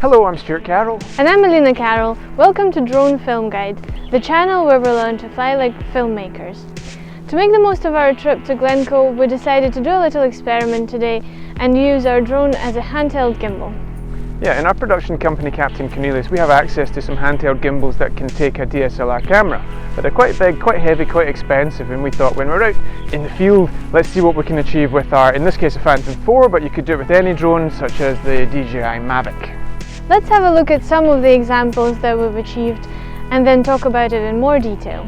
Hello, I'm Stewart Carroll. And I'm Melina Carroll. Welcome to Drone Film Guide, the channel where we learn to fly like filmmakers. To make the most of our trip to Glencoe, we decided to do a little experiment today and use our drone as a handheld gimbal. Yeah, in our production company, Captain Cornelius, we have access to some handheld gimbals that can take a DSLR camera. But they're quite big, quite heavy, quite expensive, and we thought when we're out in the field, let's see what we can achieve with our, in this case, a Phantom 4, but you could do it with any drone, such as the DJI Mavic. Let's have a look at some of the examples that we've achieved and then talk about it in more detail.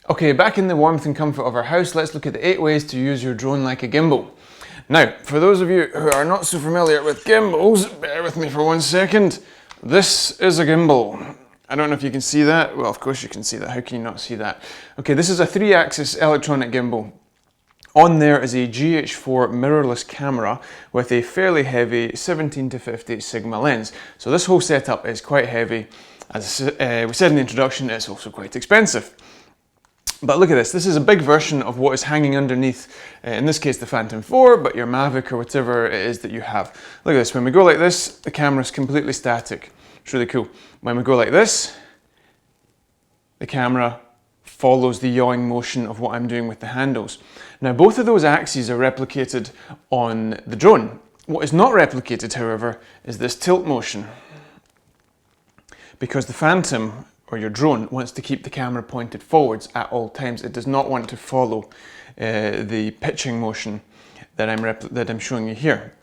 Okay, back in the warmth and comfort of our house, let's look at the 8 ways to use your drone like a gimbal. Now, for those of you who are not so familiar with gimbals, bear with me for 1 second. This is a gimbal. I don't know if you can see that. Well, of course you can see that. How can you not see that? Okay, this is a 3-axis electronic gimbal. On there is a GH4 mirrorless camera with a fairly heavy 17-50 Sigma lens. So this whole setup is quite heavy. As we said in the introduction, it's also quite expensive. But look at this, this is a big version of what is hanging underneath, in this case the Phantom 4, but your Mavic or whatever it is that you have. Look at this, when we go like this, the camera is completely static. It's really cool. When we go like this, the camera follows the yawing motion of what I'm doing with the handles. Now both of those axes are replicated on the drone. What is not replicated, however, is this tilt motion. Because the Phantom, or your drone, wants to keep the camera pointed forwards at all times. It does not want to follow the pitching motion that I'm showing you here.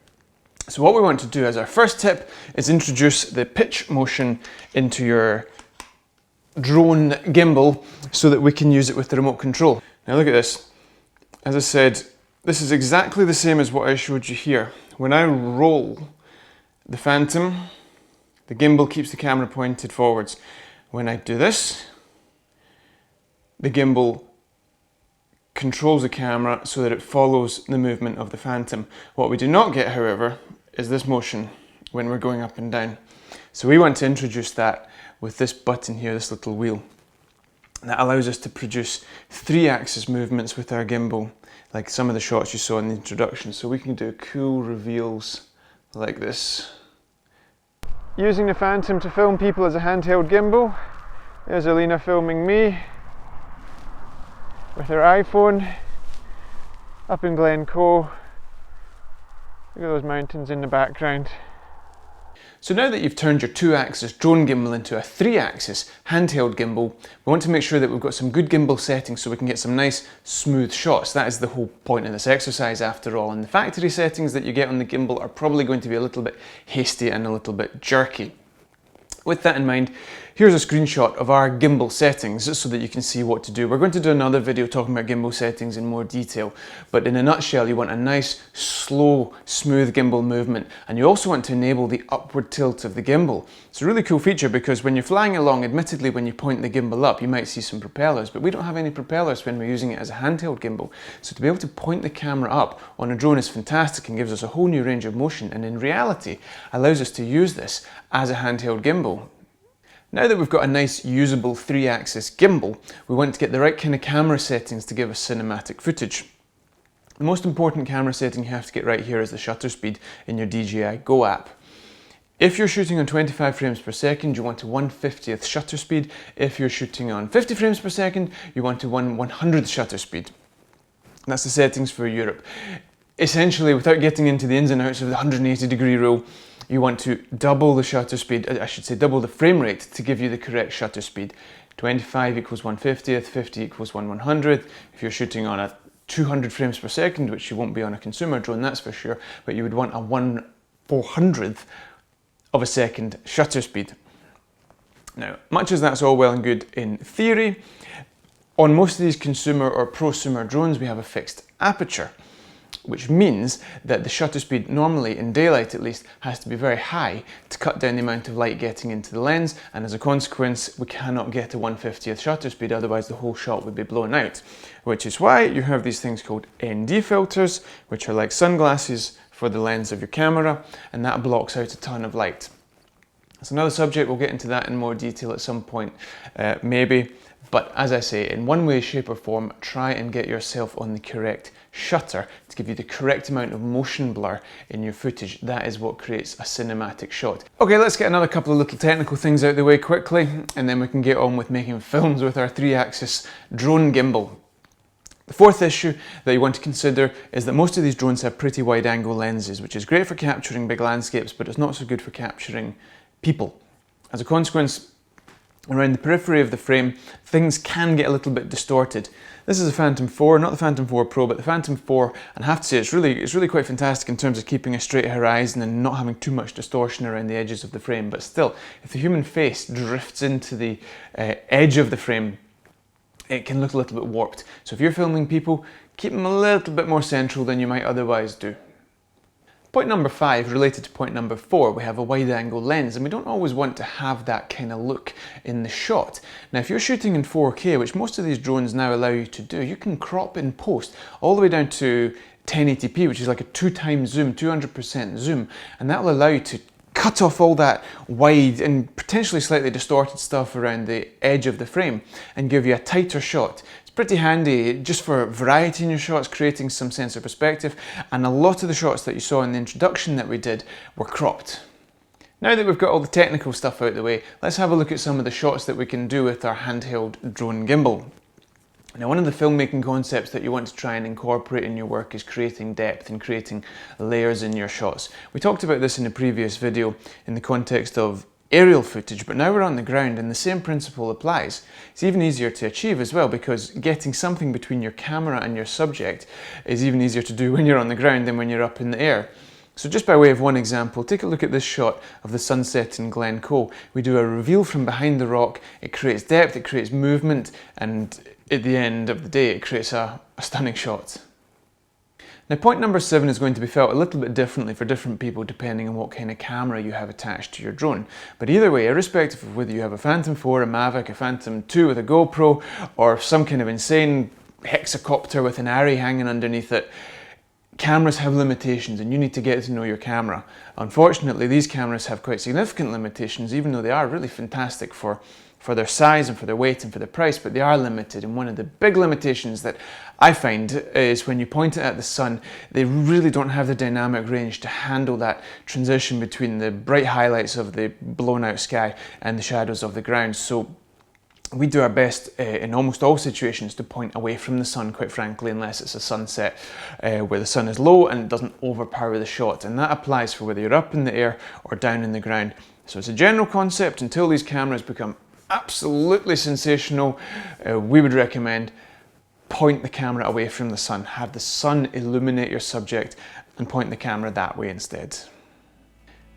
So what we want to do as our first tip is introduce the pitch motion into your drone gimbal so that we can use it with the remote control. Now look at this. As I said, this is exactly the same as what I showed you here. When I roll the Phantom, the gimbal keeps the camera pointed forwards. When I do this, the gimbal controls the camera so that it follows the movement of the Phantom. What we do not get, however, is this motion when we're going up and down. So we want to introduce that with this button here, this little wheel. That allows us to produce 3-axis movements with our gimbal, like some of the shots you saw in the introduction. So we can do cool reveals like this. Using the Phantom to film people as a handheld gimbal. There's Alina filming me with her iPhone up in Glencoe. Look at those mountains in the background. So now that you've turned your 2-axis drone gimbal into a 3-axis handheld gimbal, we want to make sure that we've got some good gimbal settings so we can get some nice smooth shots. That is the whole point of this exercise after all, and the factory settings that you get on the gimbal are probably going to be a little bit hasty and a little bit jerky. With that in mind, here's a screenshot of our gimbal settings so that you can see what to do. We're going to do another video talking about gimbal settings in more detail, but in a nutshell, you want a nice, slow, smooth gimbal movement, and you also want to enable the upward tilt of the gimbal. It's a really cool feature because when you're flying along, admittedly when you point the gimbal up, you might see some propellers, but we don't have any propellers when we're using it as a handheld gimbal. So to be able to point the camera up on a drone is fantastic and gives us a whole new range of motion, and in reality, allows us to use this as a handheld gimbal. Now that we've got a nice usable 3-axis gimbal, we want to get the right kind of camera settings to give us cinematic footage. The most important camera setting you have to get right here is the shutter speed in your DJI Go app. If you're shooting on 25 frames per second, you want a 1/50th shutter speed. If you're shooting on 50 frames per second, you want a 1/100th shutter speed. That's the settings for Europe. Essentially, without getting into the ins and outs of the 180-degree rule, you want to double the shutter speed, I should say double the frame rate to give you the correct shutter speed. 25 equals 1/50th, 50 equals 1/100th. If you're shooting on a 200 frames per second, which you won't be on a consumer drone, that's for sure, but you would want a 1 400th of a second shutter speed. Now, much as that's all well and good in theory, on most of these consumer or prosumer drones we have a fixed aperture, which means that the shutter speed normally, in daylight at least, has to be very high to cut down the amount of light getting into the lens, and as a consequence we cannot get a 1/50th shutter speed, otherwise the whole shot would be blown out. Which is why you have these things called ND filters, which are like sunglasses for the lens of your camera, and that blocks out a ton of light. It's another subject, we'll get into that in more detail at some point, maybe. But as I say, in one way, shape or form, try and get yourself on the correct shutter to give you the correct amount of motion blur in your footage. That is what creates a cinematic shot. Okay, let's get another couple of little technical things out of the way quickly, and then we can get on with making films with our 3-axis drone gimbal. The fourth issue that you want to consider is that most of these drones have pretty wide angle lenses, which is great for capturing big landscapes, but it's not so good for capturing people. As a consequence, around the periphery of the frame, things can get a little bit distorted. This is a Phantom 4, not the Phantom 4 Pro, but the Phantom 4, and I have to say it's really quite fantastic in terms of keeping a straight horizon and not having too much distortion around the edges of the frame. But still, if the human face drifts into the edge of the frame, it can look a little bit warped. So if you're filming people, keep them a little bit more central than you might otherwise do. Point number 5, related to point number 4, we have a wide angle lens, and we don't always want to have that kind of look in the shot. Now if you're shooting in 4K, which most of these drones now allow you to do, you can crop in post all the way down to 1080p, which is like a 2x zoom, 200% zoom, and that will allow you to cut off all that wide and potentially slightly distorted stuff around the edge of the frame and give you a tighter shot. It's pretty handy just for variety in your shots, creating some sense of perspective, and a lot of the shots that you saw in the introduction that we did were cropped. Now that we've got all the technical stuff out of the way, let's have a look at some of the shots that we can do with our handheld drone gimbal. Now, one of the filmmaking concepts that you want to try and incorporate in your work is creating depth and creating layers in your shots. We talked about this in a previous video in the context of aerial footage, but now we're on the ground and the same principle applies. It's even easier to achieve as well, because getting something between your camera and your subject is even easier to do when you're on the ground than when you're up in the air. So just by way of one example, take a look at this shot of the sunset in Glencoe. We do a reveal from behind the rock, it creates depth, it creates movement, and at the end of the day it creates a stunning shot. Now point number 7 is going to be felt a little bit differently for different people depending on what kind of camera you have attached to your drone. But either way, irrespective of whether you have a Phantom 4, a Mavic, a Phantom 2 with a GoPro, or some kind of insane hexacopter with an Arri hanging underneath it, cameras have limitations and you need to get to know your camera. Unfortunately, these cameras have quite significant limitations, even though they are really fantastic for their size and for their weight and for their price, but they are limited. And one of the big limitations that I find is when you point it at the sun, they really don't have the dynamic range to handle that transition between the bright highlights of the blown out sky and the shadows of the ground. So we do our best in almost all situations to point away from the sun, quite frankly, unless it's a sunset where the sun is low and it doesn't overpower the shot. And that applies for whether you're up in the air or down in the ground. So it's a general concept. Until these cameras become absolutely sensational, we would recommend point the camera away from the sun. Have the sun illuminate your subject and point the camera that way instead.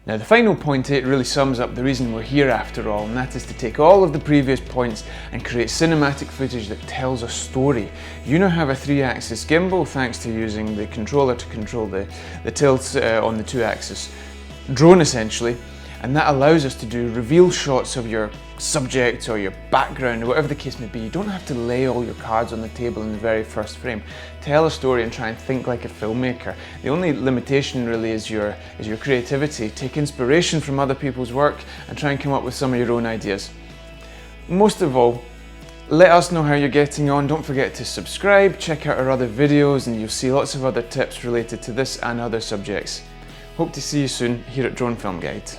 Now the final point 8 really sums up the reason we're here after all, and that is to take all of the previous points and create cinematic footage that tells a story. You now have a 3-axis gimbal thanks to using the controller to control the tilt on the 2-axis drone essentially, and that allows us to do reveal shots of your subject or your background or whatever the case may be. You don't have to lay all your cards on the table in the very first frame. Tell a story and try and think like a filmmaker. The only limitation really is your creativity. Take inspiration from other people's work and try and come up with some of your own ideas. Most of all, let us know how you're getting on. Don't forget to subscribe, check out our other videos, and you'll see lots of other tips related to this and other subjects. Hope to see you soon here at Drone Film Guide.